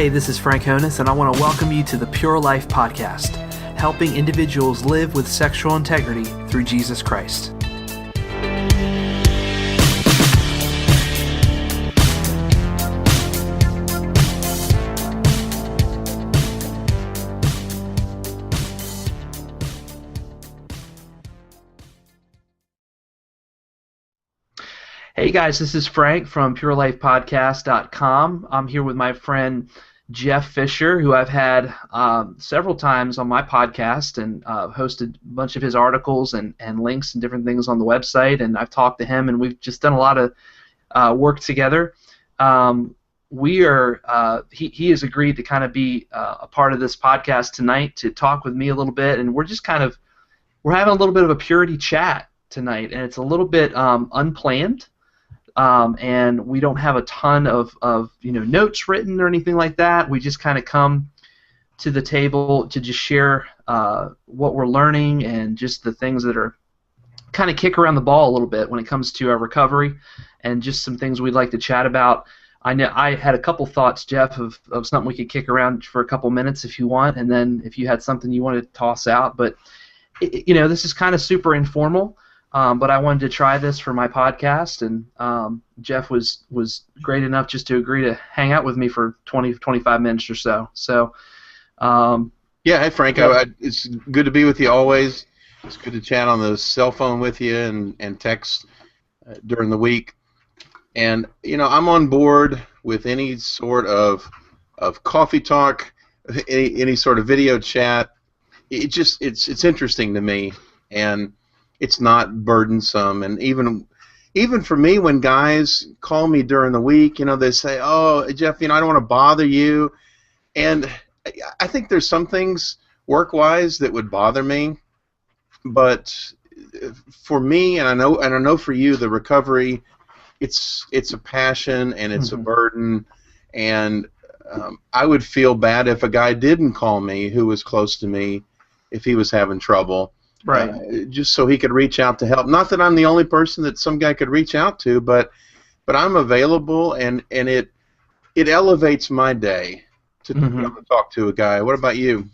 Hey, this is Frank Honus, and I want to welcome you to the Pure Life Podcast, helping individuals live with sexual integrity through Jesus Christ. Hey guys, this is Frank from PureLifePodcast.com. I'm here with my friend Jeff Fisher, who I've had several times on my podcast and hosted a bunch of his articles and links and different things on the website, and I've talked to him, and we've just done a lot of work together. He has agreed to kind of be a part of this podcast tonight to talk with me a little bit, and we're having a little bit of a purity chat tonight, and it's a little bit unplanned. And we don't have a ton of notes written or anything like that. We just kind of come to the table to just share what we're learning and just the things that are kind of kick around the ball a little bit when it comes to our recovery and just some things we'd like to chat about. I know I had a couple thoughts, Jeff, of something we could kick around for a couple minutes if you want, and then if you had something you wanted to toss out. But this is kind of super informal. But I wanted to try this for my podcast, and Jeff was great enough just to agree to hang out with me for 20-25 minutes or so. So, hey Frank, it's good to be with you always. It's good to chat on the cell phone with you and text during the week. And I'm on board with any sort of coffee talk, any sort of video chat. It's interesting to me, and it's not burdensome. And even for me, when guys call me during the week, they say, "Oh, Jeff, I don't want to bother you." And I think there's some things work-wise that would bother me, but for me, and I know for you, the recovery, it's a passion and it's a burden, and I would feel bad if a guy didn't call me who was close to me if he was having trouble. Right. Just so he could reach out to help. Not that I'm the only person that some guy could reach out to, but I'm available, and it elevates my day to talk to a guy. What about you?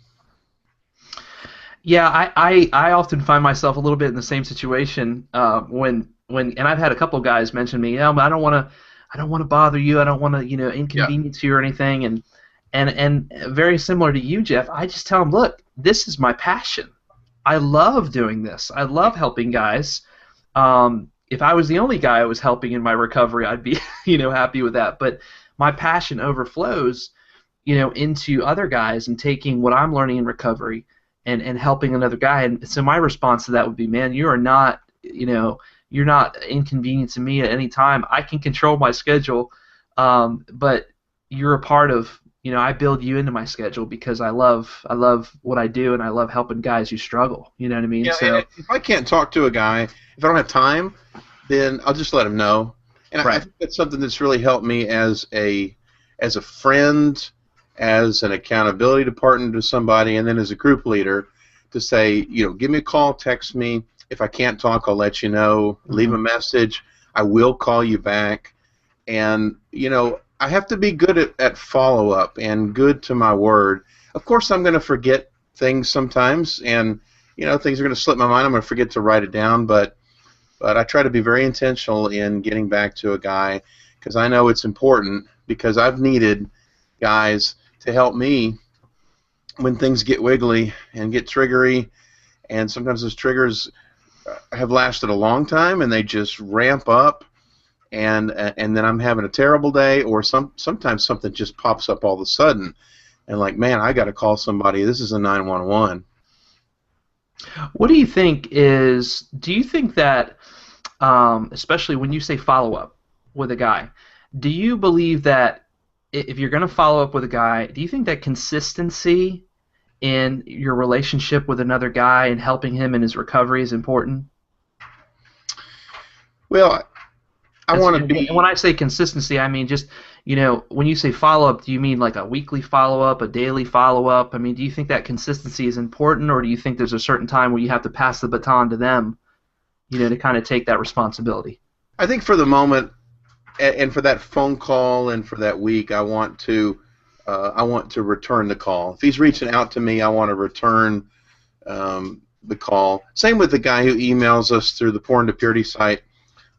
Yeah, I often find myself a little bit in the same situation when and I've had a couple guys mention me, I don't want to bother you, I don't want to inconvenience you or anything, and very similar to you, Jeff. I just tell them, look, this is my passion. I love doing this. I love helping guys. If I was the only guy I was helping in my recovery, I'd be, happy with that. But my passion overflows, into other guys and taking what I'm learning in recovery and helping another guy. And so my response to that would be, man, you are not, you're not inconveniencing me at any time. I can control my schedule, but you're a part of. I build you into my schedule because I love what I do, and I love helping guys who struggle. You know what I mean? Yeah. So if I can't talk to a guy, if I don't have time, then I'll just let him know. And right. I think that's something that's really helped me as a friend, as an accountability partner to somebody, and then as a group leader, to say, give me a call, text me. If I can't talk, I'll let you know. Leave a message. I will call you back. And I have to be good at follow-up and good to my word. Of course, I'm going to forget things sometimes, and things are going to slip my mind. I'm going to forget to write it down, but I try to be very intentional in getting back to a guy because I know it's important, because I've needed guys to help me when things get wiggly and get triggery, and sometimes those triggers have lasted a long time and they just ramp up. And then I'm having a terrible day, or sometimes something just pops up all of a sudden, and like, man, I got to call somebody. This is a 911. What do you think is? Do you think that, especially when you say follow up with a guy, do you believe that if you're going to follow up with a guy, do you think that consistency in your relationship with another guy and helping him in his recovery is important? Well, I want to be. And when I say consistency, I mean just, when you say follow-up, do you mean like a weekly follow-up, a daily follow-up? I mean, do you think that consistency is important, or do you think there's a certain time where you have to pass the baton to them, to kind of take that responsibility? I think for the moment, and for that phone call and for that week, I want to I want to return the call. If he's reaching out to me, I want to return the call. Same with the guy who emails us through the Porn to Purity site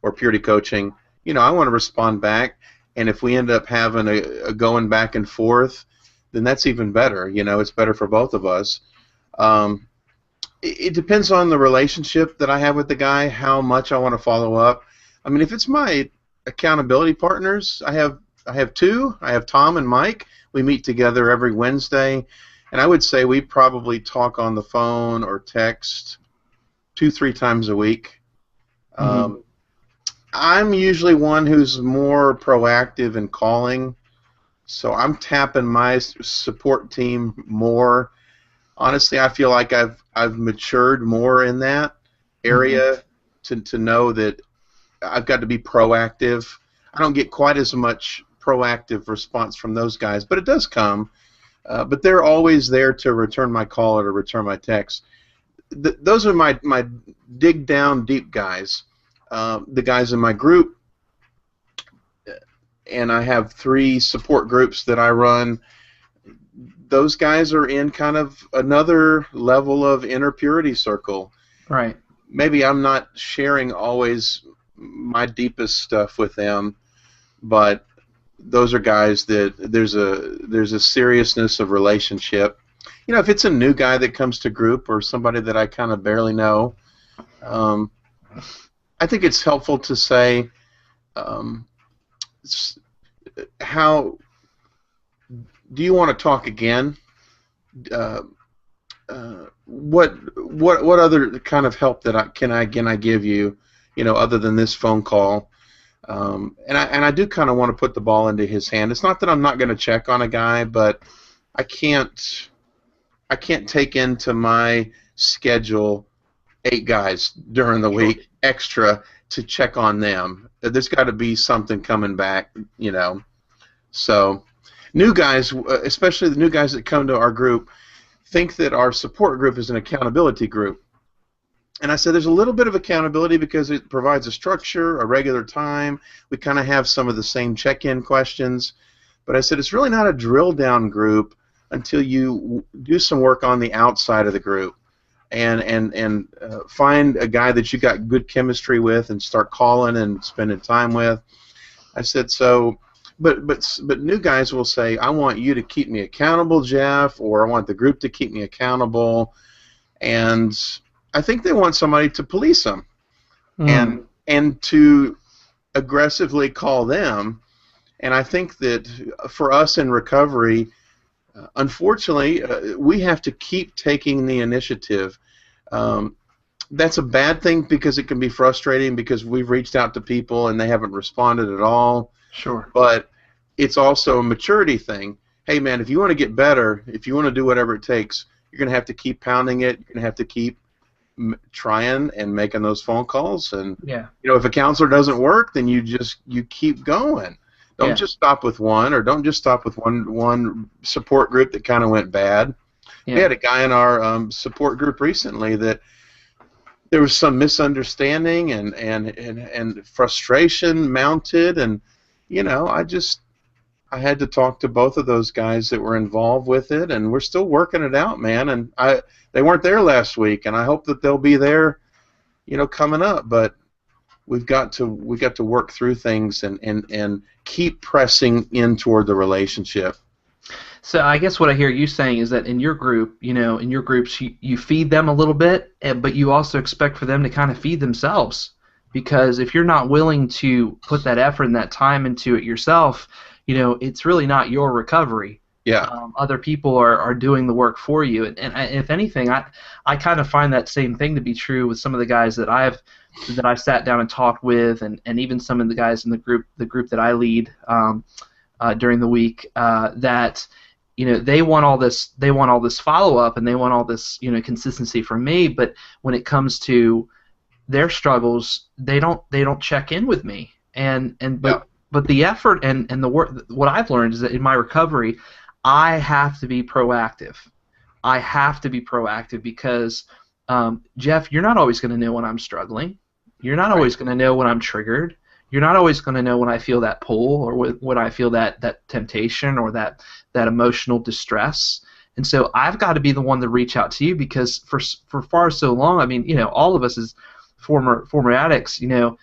or Purity Coaching. I want to respond back, and if we end up having a going back and forth, then that's even better. It's better for both of us. It depends on the relationship that I have with the guy, how much I want to follow up. I mean, if it's my accountability partners, I have two. I have Tom and Mike. We meet together every Wednesday, and I would say we probably talk on the phone or text 2-3 times a week. Mm-hmm. I'm usually one who's more proactive in calling, so I'm tapping my support team more. Honestly, I feel like I've matured more in that area to know that I've got to be proactive. I don't get quite as much proactive response from those guys, but it does come. But they're always there to return my call or to return my text. Those are my dig down deep guys. The guys in my group, and I have 3 support groups that I run. Those guys are in kind of another level of inner purity circle. Right. Maybe I'm not sharing always my deepest stuff with them, but those are guys that there's a seriousness of relationship. If it's a new guy that comes to group or somebody that I kind of barely know, I think it's helpful to say, how do you want to talk again? What other kind of help that can I give you? Other than this phone call. And I do kind of want to put the ball into his hand. It's not that I'm not going to check on a guy, but I can't take into my schedule 8 guys during the week extra to check on them. There's got to be something coming back, So new guys, especially the new guys that come to our group, think that our support group is an accountability group. And I said there's a little bit of accountability because it provides a structure, a regular time. We kind of have some of the same check-in questions. But I said it's really not a drill-down group until you do some work on the outside of the group and find a guy that you got good chemistry with and start calling and spending time with. I said so. But new guys will say, I want you to keep me accountable, Jeff, or I want the group to keep me accountable. And I think they want somebody to police them and to aggressively call them. And I think that for us in recovery, unfortunately, we have to keep taking the initiative. That's a bad thing because it can be frustrating because we've reached out to people and they haven't responded at all. Sure. But it's also a maturity thing. Hey, man, if you want to get better, if you want to do whatever it takes, you're going to have to keep pounding it. You're going to have to keep trying and making those phone calls. And if a counselor doesn't work, then you keep going. Don't just stop with one, or don't just stop with one support group that kind of went bad. We had a guy in our support group recently that there was some misunderstanding and frustration mounted, and I had to talk to both of those guys that were involved with it, and we're still working it out, man. And they weren't there last week, and I hope that they'll be there, coming up. But we've got to work through things and keep pressing in toward the relationship. So I guess what I hear you saying is that in your group, in your groups, you feed them a little bit, but you also expect for them to kind of feed themselves. Because if you're not willing to put that effort and that time into it yourself, it's really not your recovery. Yeah. Other people are doing the work for you. And if anything, I kind of find that same thing to be true with some of the guys that I've sat down and talked with, and even some of the guys in the group that I lead during the week, that they want all this follow up and they want all this consistency from me, but when it comes to their struggles, they don't check in with me, but the effort and the work, what I've learned is that in my recovery, I have to be proactive. I have to be proactive because, Jeff, you're not always going to know when I'm struggling. You're not always going to know when I'm triggered. you're not always going to know when I feel that pull or when I feel that temptation or that emotional distress. And so I've got to be the one to reach out to you, because for far so long, I mean, all of us as former addicts, the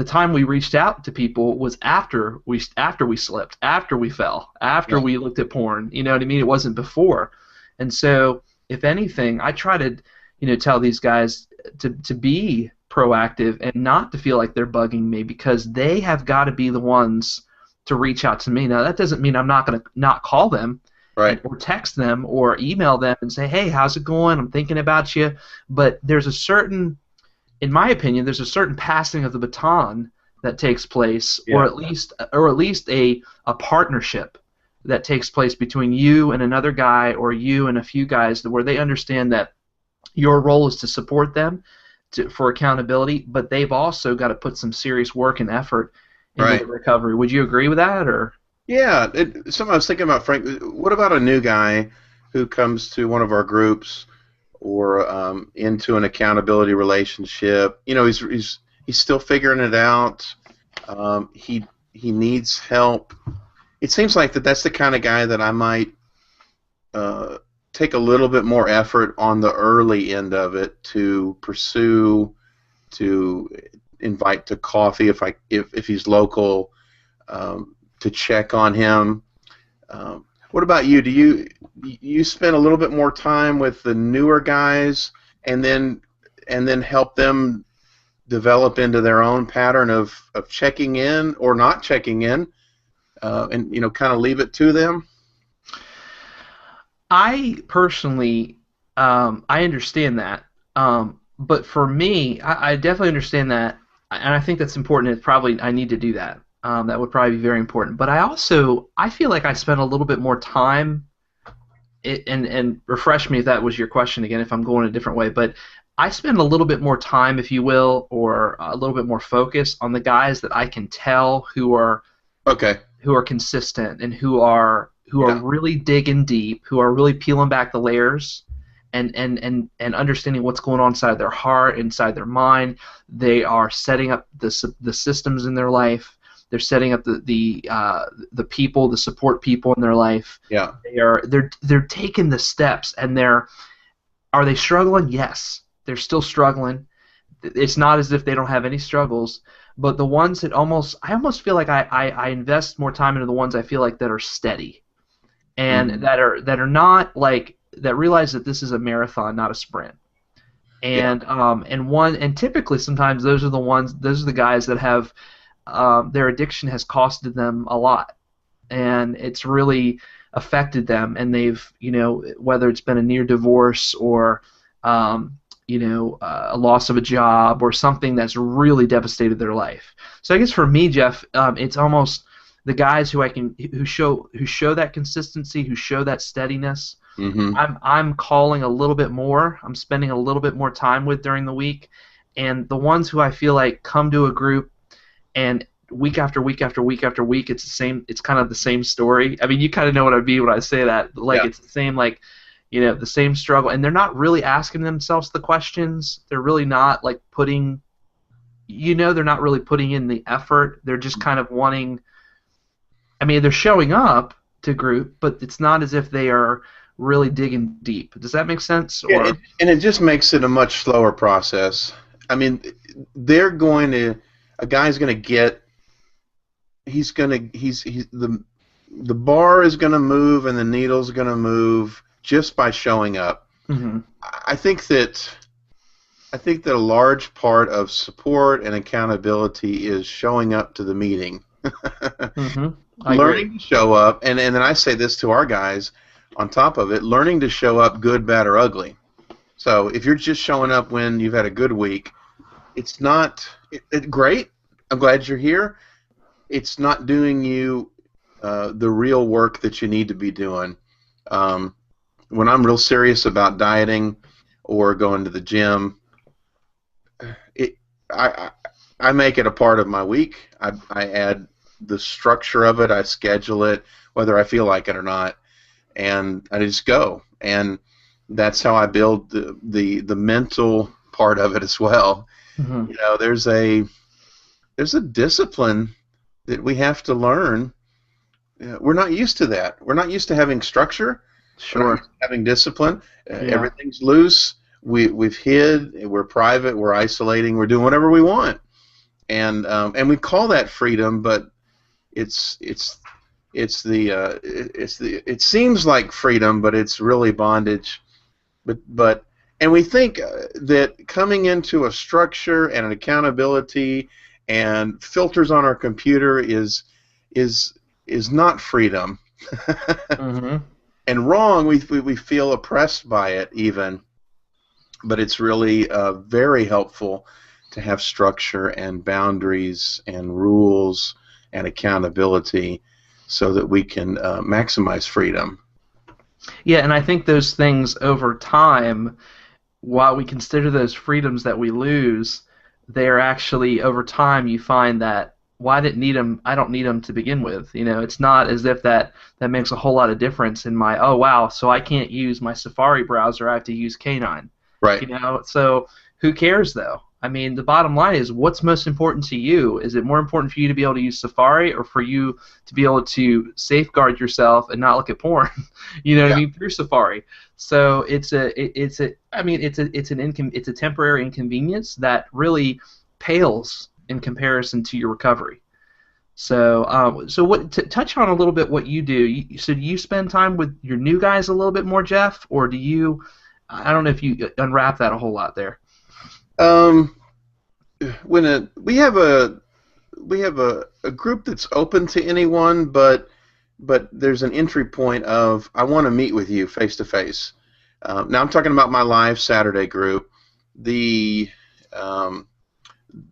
time we reached out to people was after we slipped, after we fell, after we looked at porn. You know what I mean? It wasn't before. And so, if anything, I try to, tell these guys to be proactive and not to feel like they're bugging me, because they have got to be the ones to reach out to me. Now, that doesn't mean I'm not going to not call them, Right. or text them or email them and say, hey, how's it going? I'm thinking about you. But there's a certain, in my opinion, there's a certain passing of the baton that takes place, or at least a partnership that takes place between you and another guy, or you and a few guys, where they understand that your role is to support them for accountability, but they've also got to put some serious work and effort into the recovery. Would you agree with that, or? Yeah, something I was thinking about, Frank. What about a new guy who comes to one of our groups or into an accountability relationship? He's still figuring it out. He needs help. It seems like that's the kind of guy that I might take a little bit more effort on the early end of it to pursue, to invite to coffee if he's local. To check on him. What about you? Do you spend a little bit more time with the newer guys and then help them develop into their own pattern of checking in or not checking in, and kind of leave it to them? I personally, I understand that, but for me, I definitely understand that, and I think that's important. It's probably I need to do that. That would probably be very important. But I feel like I spend a little bit more time, and refresh me if that was your question again, if I'm going a different way, but I spend a little bit more time, if you will, or a little bit more focus on the guys that I can tell who are consistent and who are really digging deep, who are really peeling back the layers, and understanding what's going on inside their heart, inside their mind. They are setting up the systems in their life. They're setting up the people, the support people in their life. Yeah. They're taking the steps, and are they struggling? Yes, they're still struggling. It's not as if they don't have any struggles, but the ones that I almost feel like I invest more time into the ones I feel like that are steady, and that are not like, that realize that this is a marathon, not a sprint. And and typically sometimes those are the guys that have their addiction has costed them a lot, and it's really affected them, and they've, whether it's been a near divorce or a loss of a job or something that's really devastated their life. So I guess for me, Jeff, it's almost the guys who show that consistency, who show that steadiness. Mm-hmm. I'm calling a little bit more. I'm spending a little bit more time with during the week, and the ones who I feel like come to a group, and week after week after week after week, it's the same. It's kind of the same story. I mean, you kind of know what I mean when I say that. Like, it's the same, like, the same struggle, and they're not really asking themselves the questions. They're really not like putting, they're not really putting in the effort. They're just kind of wanting. I mean, they're showing up to group, but it's not as if they are really digging deep. Does that make sense? Yeah, and it just makes it a much slower process. I mean, a guy's going to get, the bar is going to move and the needle's going to move just by showing up. Mm-hmm. I think that a large part of support and accountability is showing up to the meeting. Mm-hmm. Learning to show up, and then I say this to our guys on top of it, learning to show up good, bad, or ugly. So if you're just showing up when you've had a good week, it's not great. I'm glad you're here. It's not doing you the real work that you need to be doing. When I'm real serious about dieting or going to the gym, I make it a part of my week. I add the structure of it. I schedule it, whether I feel like it or not, and I just go. And that's how I build the mental part of it as well. Mm-hmm. There's there's a discipline that we have to learn. We're not used to that. We're not used to having structure. We're not Sure. used to having discipline. Yeah. Everything's loose. We've hid. We're private. We're isolating. We're doing whatever we want, and we call that freedom, but it seems like freedom, but it's really bondage. And we think that coming into a structure and an accountability and filters on our computer is not freedom. Hmm. And wrong. We feel oppressed by it even, but it's really very helpful to have structure and boundaries and rules and accountability so that we can maximize freedom. Yeah, and I think those things over time, while we consider those freedoms that we lose, they're actually over time you find that well, I didn't need them. I don't need them to begin with. You know, it's not as if that makes a whole lot of difference in my oh wow, so I can't use my Safari browser. I have to use Canine. Right. You know, so who cares though? I mean, the bottom line is what's most important to you? Is it more important for you to be able to use Safari or for you to be able to safeguard yourself and not look at porn? You know what I mean, through Safari. So it's a temporary inconvenience that really pales in comparison to your recovery. So touch on a little bit what you do. So do you spend time with your new guys a little bit more, Jeff, or do you? I don't know if you unwrap that a whole lot there. We have a group that's open to anyone, but there's an entry point of I want to meet with you face to face. Now I'm talking about my live Saturday group. The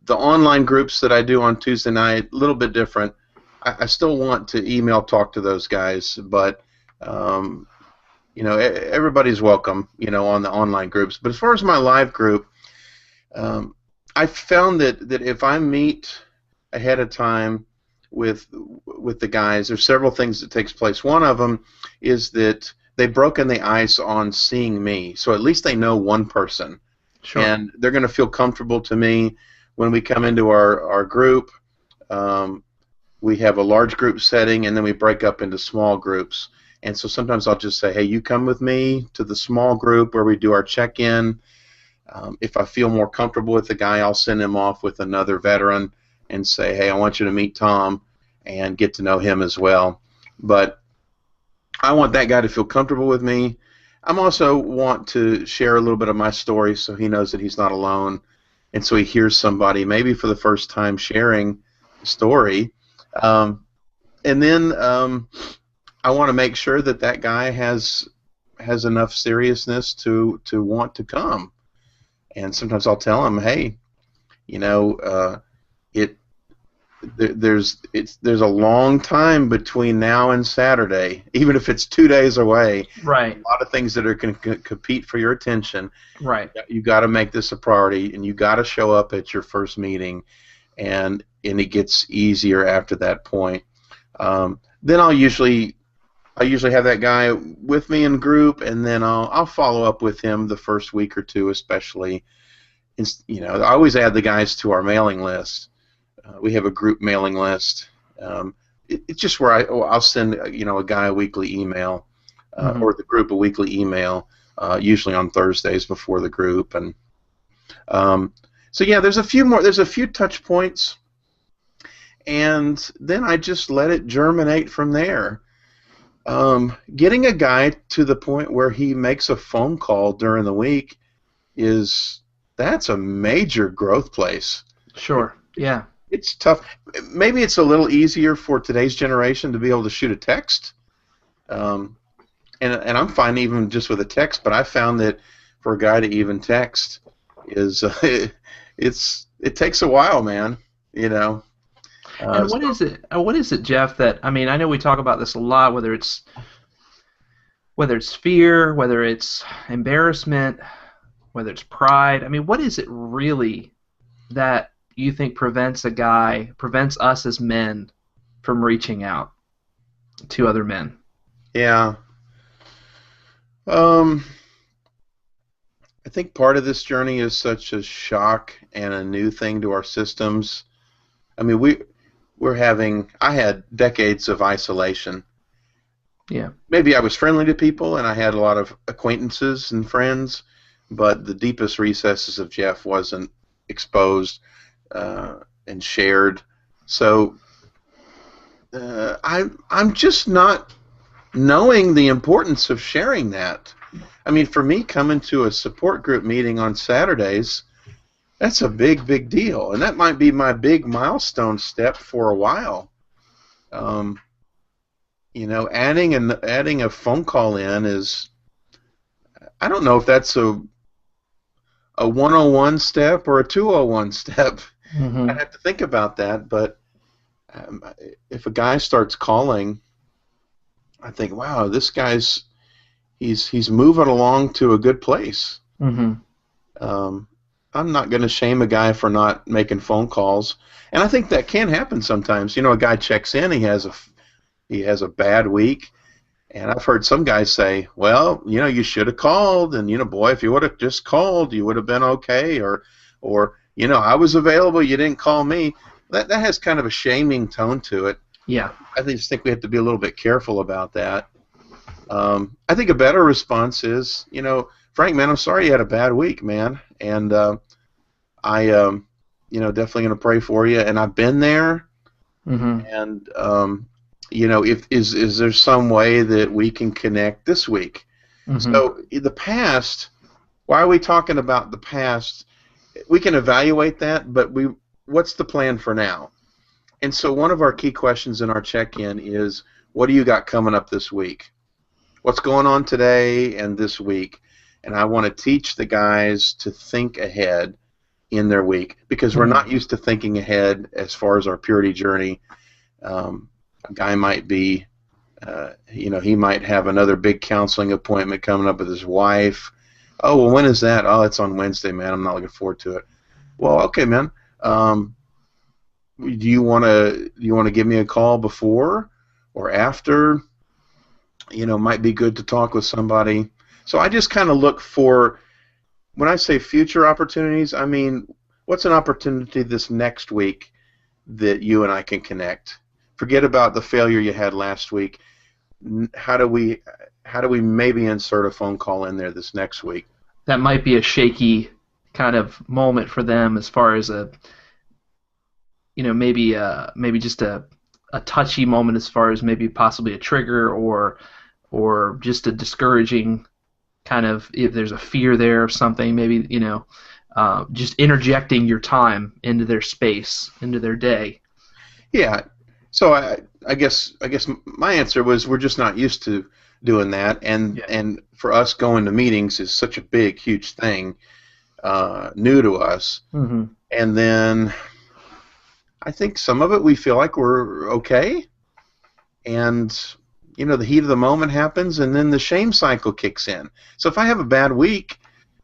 online groups that I do on Tuesday night, a little bit different. I still want to email talk to those guys, but everybody's welcome, on the online groups. But as far as my live group, I found that if I meet ahead of time with the guys, there's several things that takes place. One of them is that they've broken the ice on seeing me, so at least they know one person, Sure. and they're going to feel comfortable to me when we come into our group. We have a large group setting, and then we break up into small groups. And so sometimes I'll just say, hey, you come with me to the small group where we do our check-in. If I feel more comfortable with the guy, I'll send him off with another veteran and say, hey, I want you to meet Tom and get to know him as well. But I want that guy to feel comfortable with me. I also want to share a little bit of my story so he knows that he's not alone, and so he hears somebody maybe for the first time sharing a story. And then I want to make sure that guy has enough seriousness to want to come. And sometimes I'll tell him, hey, there's a long time between now and Saturday, even if it's 2 days away. Right. A lot of things that are going to compete for your attention. Right. You got to make this a priority, and you got to show up at your first meeting, and it gets easier after that point. Then I'll usually have that guy with me in group, and then I'll follow up with him the first week or two, especially. I always add the guys to our mailing list. We have a group mailing list. It's just where I'll send a guy a weekly email, or the group a weekly email, usually on Thursdays before the group, and so yeah, there's a few touch points, and then I just let it germinate from there. Getting a guy to the point where he makes a phone call during the week that's a major growth place. Sure. Yeah. It's tough. Maybe it's a little easier for today's generation to be able to shoot a text, and I'm fine even just with a text. But I found that for a guy to even text it takes a while, man. And what is it, Jeff? That I mean, I know we talk about this a lot. Whether it's fear, whether it's embarrassment, whether it's pride. I mean, what is it really that you think prevents us as men from reaching out to other men? Yeah. I think part of this journey is such a shock and a new thing to our systems I mean, I had decades of isolation. Yeah. Maybe I was friendly to people and I had a lot of acquaintances and friends, but the deepest recesses of Jeff wasn't exposed and shared. So I'm just not knowing the importance of sharing that. I mean, for me, coming to a support group meeting on Saturdays, that's a big, big deal, and that might be my big milestone step for a while. Um, adding a phone call in is, I don't know if that's a 101 step or a 201 step. Mm-hmm. I have to think about that, but if a guy starts calling, I think, wow, this guy's he's moving along to a good place. Mm-hmm. I'm not going to shame a guy for not making phone calls, and I think that can happen sometimes. A guy checks in, he has a bad week, and I've heard some guys say, well, you should have called, and boy, if you would have just called, you would have been okay, or I was available, you didn't call me. That has kind of a shaming tone to it. Yeah. I just think we have to be a little bit careful about that. I think a better response is, Frank, man, I'm sorry you had a bad week, man, and I, definitely going to pray for you, and I've been there, Mm-hmm. and is there some way that we can connect this week? Mm-hmm. So the past, why are we talking about the past? We can evaluate that, but what's the plan for now? And so one of our key questions in our check-in is, what do you got coming up this week? What's going on today and this week? And I want to teach the guys to think ahead in their week, because we're not used to thinking ahead as far as our purity journey. A guy might be, he might have another big counseling appointment coming up with his wife. Oh, well, when is that? Oh, it's on Wednesday, man. I'm not looking forward to it. Well, okay, man. Do you want to give me a call before or after? Might be good to talk with somebody. So I just kind of look for, when I say future opportunities, I mean, what's an opportunity this next week that you and I can connect? Forget about the failure you had last week. How do we maybe insert a phone call in there this next week? That might be a shaky kind of moment for them, as far as maybe just a touchy moment, as far as maybe possibly a trigger or just a discouraging kind of, if there's a fear there or something, maybe, just interjecting your time into their space, into their day. Yeah. So I guess my answer was, we're just not used to doing that, and for us, going to meetings is such a big, huge thing, new to us. Mm-hmm. And then I think some of it we feel like we're okay, and the heat of the moment happens, and then the shame cycle kicks in. So if I have a bad week,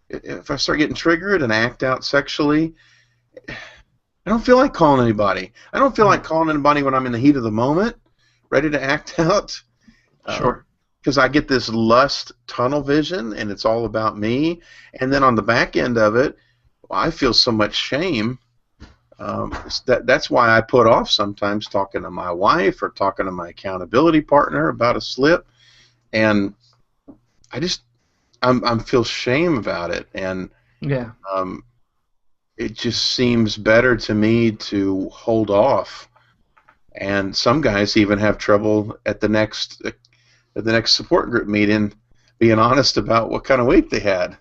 if I start getting triggered and act out sexually, I don't feel like calling anybody. I don't feel like calling anybody when I'm in the heat of the moment, ready to act out. Sure. Because I get this lust tunnel vision, and it's all about me. And then on the back end of it, I feel so much shame. That's why I put off sometimes talking to my wife or talking to my accountability partner about a slip, and I feel shame about it, and it just seems better to me to hold off. And some guys even have trouble at the next support group meeting being honest about what kind of week they had,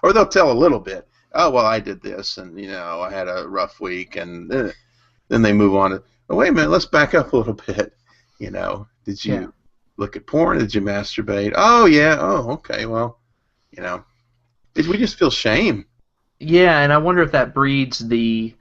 or they'll tell a little bit. Oh, well, I did this, and I had a rough week, and then they move on. Oh, wait a minute, let's back up a little bit. Did you look at porn? Did you masturbate? Oh, yeah. Oh, okay. Well, we just feel shame. Yeah, and I wonder if that breeds the,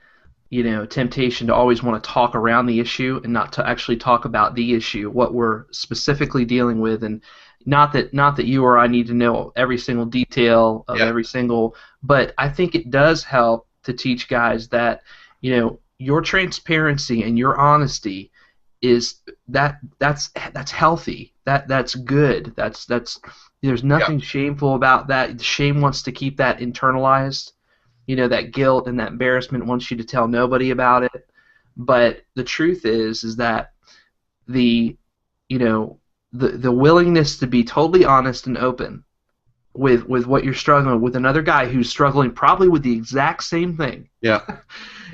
temptation to always want to talk around the issue and not to actually talk about the issue, what we're specifically dealing with, and not that you or I need to know every single detail of every single, but I think it does help to teach guys that, your transparency and your honesty is that's healthy. That's good. That's there's nothing shameful about that. Shame wants to keep that internalized. That guilt and that embarrassment wants you to tell nobody about it. But the truth is that the you know the willingness to be totally honest and open with what you're struggling with another guy who's struggling probably with the exact same thing Yeah.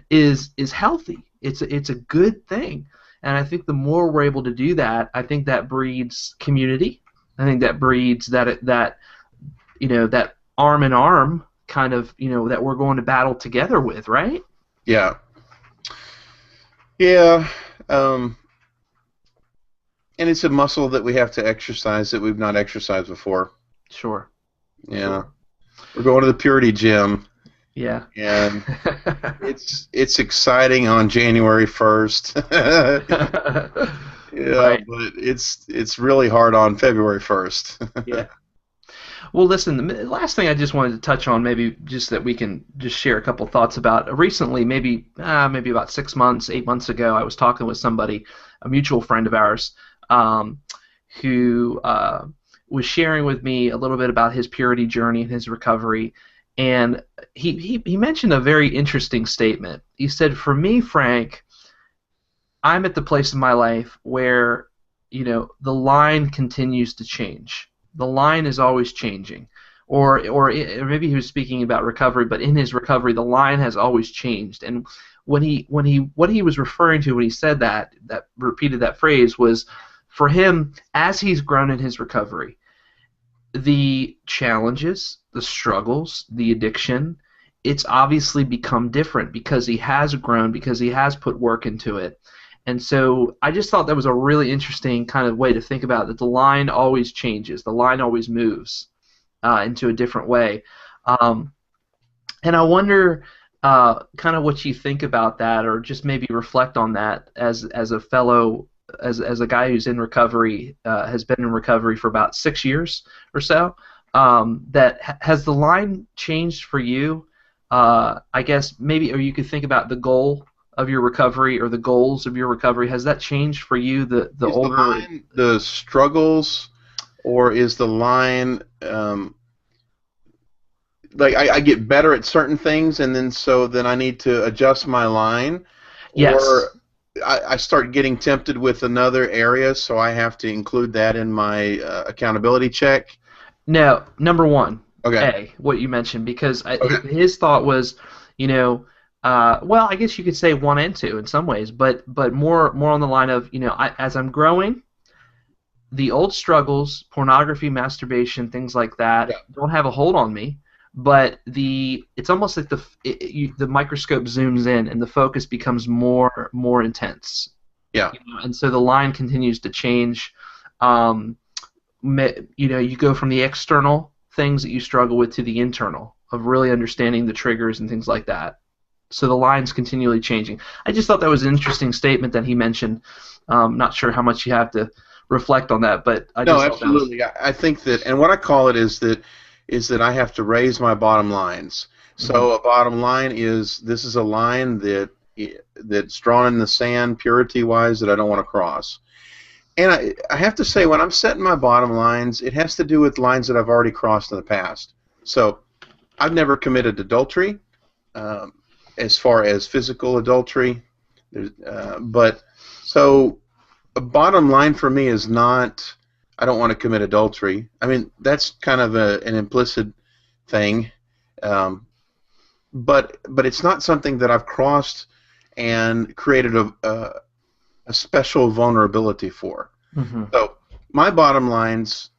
is healthy. It's a good thing, and I think the more we're able to do that, I think that breeds community. I think that breeds that that arm in arm kind of that we're going to battle together with, right? Yeah. Yeah. And it's a muscle that we have to exercise that we've not exercised before. Sure. Yeah. Sure. We're going to the Purity Gym. Yeah. And it's exciting on January 1st. Yeah, right. but it's really hard on February 1st. Yeah. Well, listen, the last thing I just wanted to touch on, maybe just that we can just share a couple thoughts about. Recently, maybe about 6 months, 8 months ago, I was talking with somebody, a mutual friend of ours, who was sharing with me a little bit about his purity journey and his recovery. And he mentioned a very interesting statement. He said, "For me, Frank, I'm at the place in my life where, the line continues to change. The line is always changing." Or maybe he was speaking about recovery, but in his recovery, the line has always changed. And what he was referring to when he said that repeated that phrase was, for him, as he's grown in his recovery, the challenges, the struggles, the addiction, it's obviously become different because he has grown, because he has put work into it. And so I just thought that was a really interesting kind of way to think about it, that the line always changes, the line always moves into a different way. And I wonder kind of what you think about that, or just maybe reflect on that as a fellow, as a guy who's in recovery, has been in recovery for about 6 years or so. Has the line changed for you? I guess maybe, or you could think about the goal of your recovery or the goals of your recovery. Has that changed for you? The older, the line the struggles, or is the line like I get better at certain things, and then I need to adjust my line? yes. Or I start getting tempted with another area, so I have to include that in my accountability check? No, number one, Okay. what you mentioned, because Okay. his thought was, well, I guess you could say 1 and 2 in some ways, but more on the line of, as I'm growing, the old struggles, pornography, masturbation, things like that, Yeah. don't have a hold on me. But it's almost like the microscope zooms in and the focus becomes more intense. Yeah. And so the line continues to change. You go from the external things that you struggle with to the internal of really understanding the triggers and things like that. So the line's continually changing. I just thought that was an interesting statement that he mentioned. Not sure how much you have to reflect on that, but I just No, thought that was, absolutely. I think that, and what I call it is that I have to raise my bottom lines. So a bottom line is, this is a line that's drawn in the sand, purity-wise, that I don't want to cross. And I have to say, when I'm setting my bottom lines, it has to do with lines that I've already crossed in the past. So I've never committed adultery, as far as physical adultery. But so a bottom line for me is not, I don't want to commit adultery. I mean, that's kind of an implicit thing, but it's not something that I've crossed and created a special vulnerability for. mm-hmm. So my bottom lines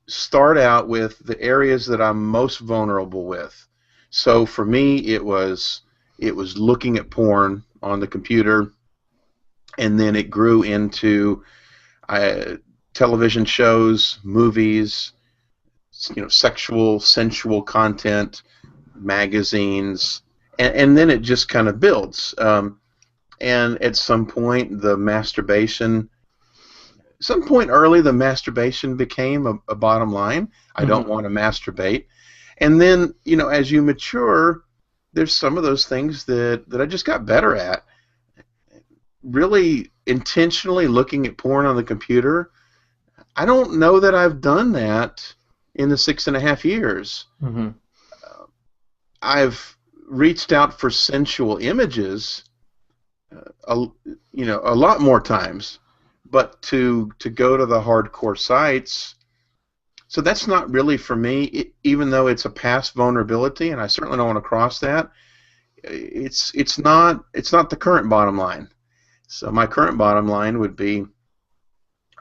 start out with the areas that I'm most vulnerable with. So for me, it was looking at porn on the computer, and then it grew into television shows, movies, sexual, sensual content, magazines, and then it just kind of builds. And at some point, the masturbation became a bottom line. I don't want to masturbate. And then, as you mature, there's some of those things that I just got better at. Really intentionally looking at porn on the computer, I don't know that I've done that in the 6.5 years. Mm-hmm. I've reached out for sensual images, a lot more times, but to go to the hardcore sites. So that's not really for me, even though it's a past vulnerability, and I certainly don't want to cross that. It's not the current bottom line. So my current bottom line would be,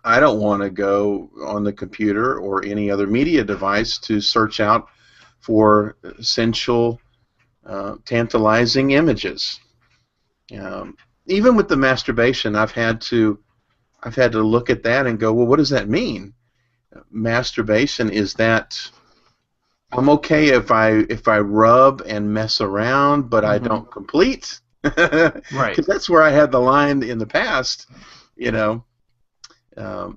I don't want to go on the computer or any other media device to search out for sensual, tantalizing images. Even with the masturbation, I've had to look at that and go, well, what does that mean? Masturbation is that I'm okay if I rub and mess around, but I don't complete. Right. Because that's where I had the line in the past. I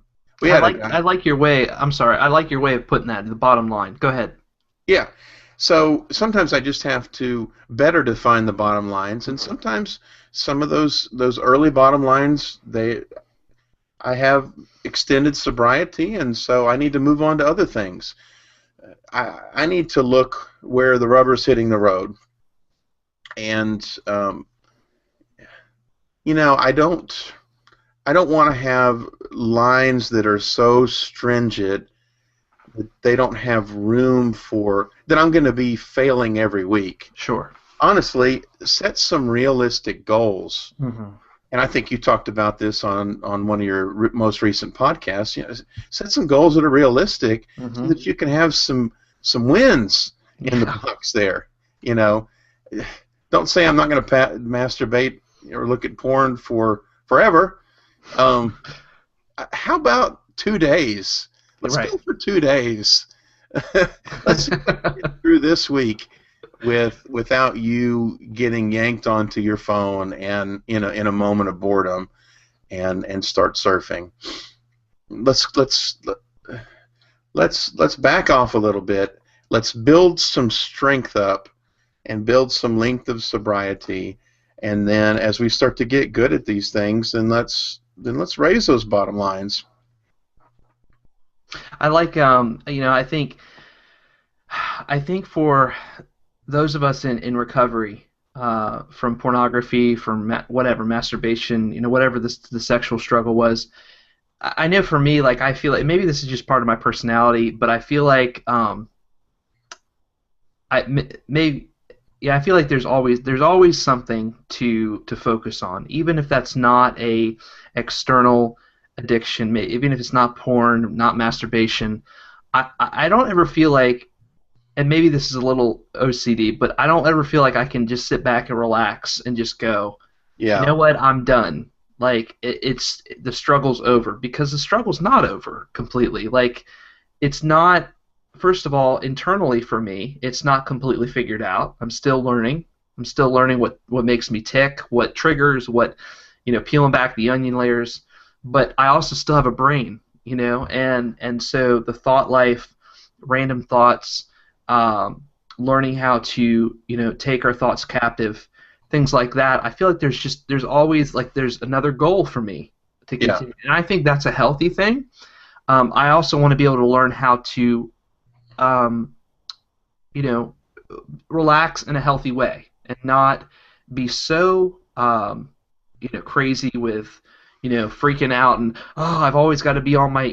like your way. I'm sorry. I like your way of putting that. The bottom line. Go ahead. Yeah. So sometimes I just have to better define the bottom lines, and sometimes some of those early bottom lines, I have extended sobriety, and so I need to move on to other things. I need to look where the rubber's hitting the road, and I don't want to have lines that are so stringent that they don't have room for that I'm going to be failing every week. Sure. Honestly, set some realistic goals. And I think you talked about this on one of your most recent podcasts. Set some goals that are realistic so that you can have some wins in the books there. Don't say I'm not going to masturbate or look at porn for forever. How about 2 days? Let's go for 2 days. Let's get through this week without you getting yanked onto your phone and in a moment of boredom and start surfing. Let's back off a little bit. Let's build some strength up and build some length of sobriety, and then as we start to get good at these things, then let's raise those bottom lines. I like I think for those of us in recovery from pornography, from whatever, masturbation, whatever the sexual struggle was, I know for me, like, I feel like maybe this is just part of my personality, but I feel like I feel like there's always something to focus on, even if that's not a external addiction, even if it's not porn, not masturbation. I don't ever feel like, and maybe this is a little OCD, but I don't ever feel like I can just sit back and relax and just go, yeah, you know what, I'm done. Like, it's the struggle's over, because the struggle's not over completely. Like, it's not. First of all, internally for me, it's not completely figured out. I'm still learning. I'm still learning what makes me tick, what triggers, peeling back the onion layers. But I also still have a brain, and so the thought life, random thoughts, learning how to, take our thoughts captive, things like that. I feel like there's always, like, there's another goal for me to continue, and I think that's a healthy thing. I also want to be able to learn how to relax in a healthy way and not be so, crazy with, freaking out and, I've always got to be on my,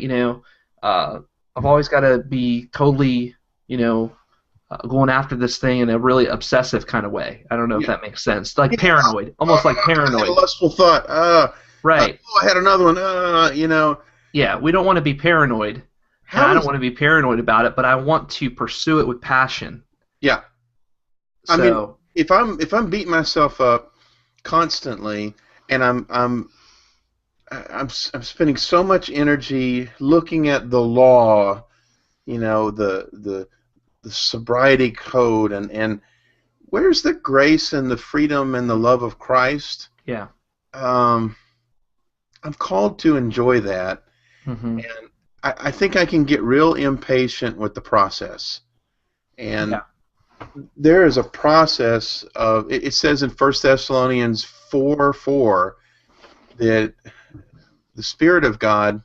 I've always got to be totally, going after this thing in a really obsessive kind of way. I don't know if that makes sense. Like paranoid, almost like paranoid. I had a lustful thought. Right. I had another one. Yeah, we don't want to be paranoid. And I don't want to be paranoid about it, but I want to pursue it with passion. Yeah. So, I mean, if I'm beating myself up constantly, and I'm spending so much energy looking at the law, the sobriety code, and where's the grace and the freedom and the love of Christ? Yeah. I'm called to enjoy that, and I think I can get real impatient with the process. And there is a process of, it says in 1 Thessalonians 4:4 that the Spirit of God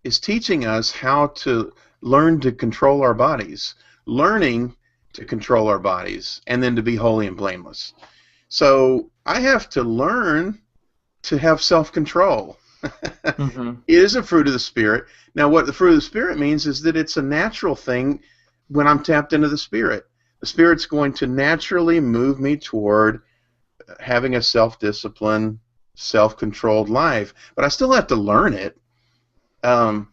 is teaching us how to learn to control our bodies, learning to control our bodies, and then to be holy and blameless. So I have to learn to have self-control. Mm-hmm. It is a fruit of the Spirit. Now, what the fruit of the Spirit means is that it's a natural thing when I'm tapped into the Spirit. The Spirit's going to naturally move me toward having a self-disciplined, self-controlled life. But I still have to learn it. And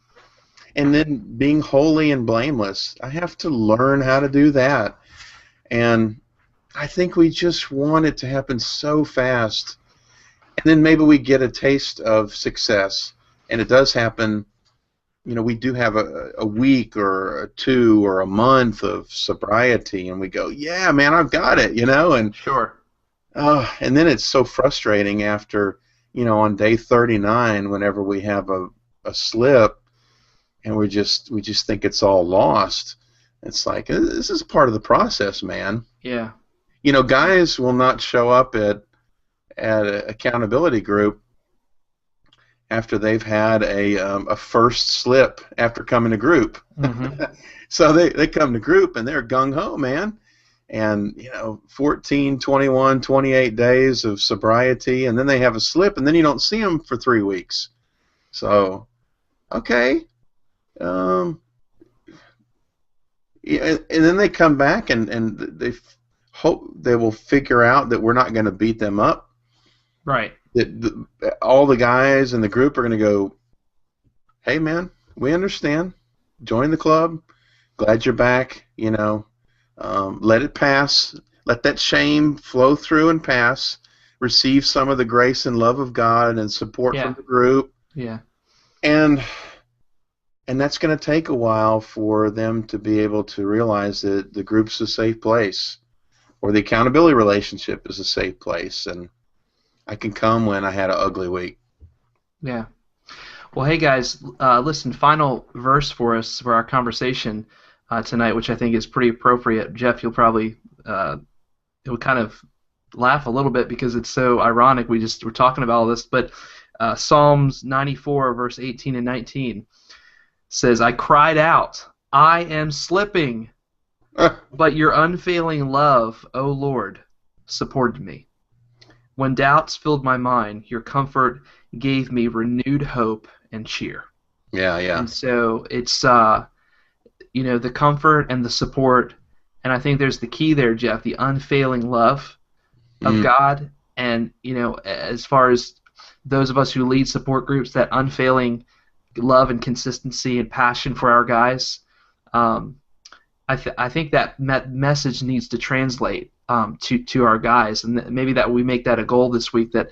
then being holy and blameless, I have to learn how to do that. And I think we just want it to happen so fast. And then maybe we get a taste of success, and it does happen. We do have a week or a 2 or a month of sobriety, and we go, yeah, man, I've got it, and Sure. And then it's so frustrating after, on day 39, whenever we have a slip, and we just think it's all lost. It's like, this is part of the process, man. Yeah. Guys will not show up at an accountability group after they've had a first slip after coming to group. Mm-hmm. So they come to group and they're gung-ho, man. And, 14, 21, 28 days of sobriety, and then they have a slip, and then you don't see them for 3 weeks. So, okay. Yeah, and then they come back and they hope they will figure out that we're not going to beat them up. Right. That all the guys in the group are going to go, hey, man, we understand. Join the club. Glad you're back. Let it pass. Let that shame flow through and pass. Receive some of the grace and love of God and support from the group. Yeah. And that's going to take a while for them to be able to realize that the group's a safe place, or the accountability relationship is a safe place, and I can come when I had an ugly week. Yeah. Well, hey guys, listen, final verse for us for our conversation tonight, which I think is pretty appropriate. Jeff, you'll probably you'll kind of laugh a little bit because it's so ironic. We're talking about all this, but Psalms 94, verse 18 and 19 says, I cried out, I am slipping, but your unfailing love, O Lord, supported me. When doubts filled my mind, your comfort gave me renewed hope and cheer. Yeah, yeah. And so it's, the comfort and the support, and I think there's the key there, Jeff, the unfailing love of God. And, as far as those of us who lead support groups, that unfailing love and consistency and passion for our guys, I think that message needs to translate to our guys, and maybe that we make that a goal this week, that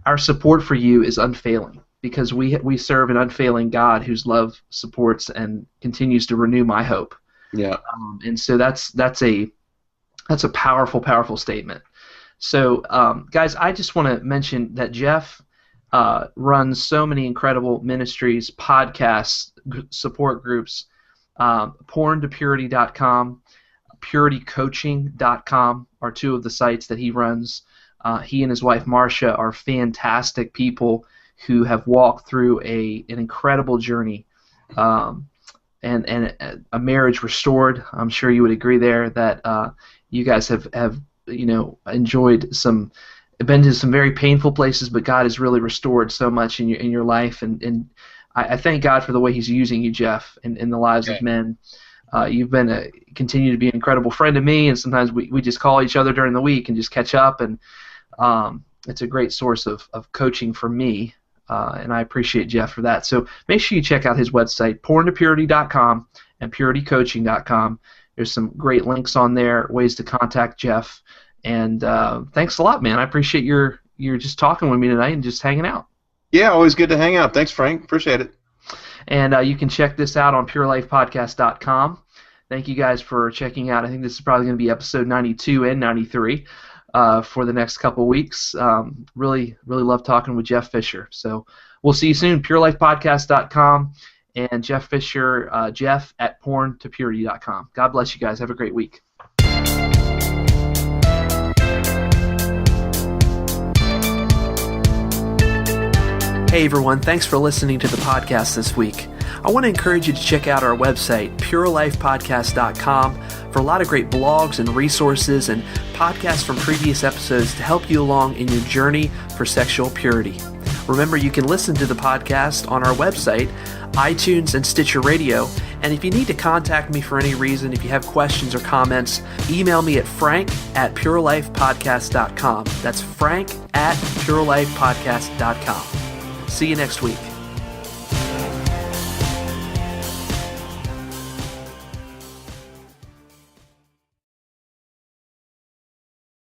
our support for you is unfailing, because we serve an unfailing God whose love supports and continues to renew my hope. Yeah. And so that's a powerful, powerful statement. So, guys, I just want to mention that Jeff runs so many incredible ministries, podcasts, support groups. PornToPurity.com, PurityCoaching.com are two of the sites that he runs. He and his wife Marcia are fantastic people who have walked through an incredible journey, and a marriage restored. I'm sure you would agree there that you guys have enjoyed been to some very painful places, but God has really restored so much in your life, and I thank God for the way He's using you, Jeff, in the lives of men. You've been continue to be an incredible friend to me, and sometimes we just call each other during the week and just catch up, and it's a great source of coaching for me, and I appreciate Jeff for that. So make sure you check out his website, PornToPurity.com and PurityCoaching.com. There's some great links on there, ways to contact Jeff, and thanks a lot, man. I appreciate your just talking with me tonight and just hanging out. Yeah, always good to hang out. Thanks, Frank. Appreciate it. And you can check this out on PureLifePodcast.com. Thank you guys for checking out. I think this is probably going to be episode 92 and 93 for the next couple weeks. Really, really love talking with Jeff Fisher. So we'll see you soon. PureLifePodcast.com and Jeff Fisher, Jeff at PornToPurity.com. God bless you guys. Have a great week. Hey everyone, thanks for listening to the podcast this week. I want to encourage you to check out our website, PureLifePodcast.com, for a lot of great blogs and resources and podcasts from previous episodes to help you along in your journey for sexual purity. Remember, you can listen to the podcast on our website, iTunes, and Stitcher Radio. And if you need to contact me for any reason, if you have questions or comments, email me at frank@purelifepodcast.com. That's frank@purelifepodcast.com. See you next week.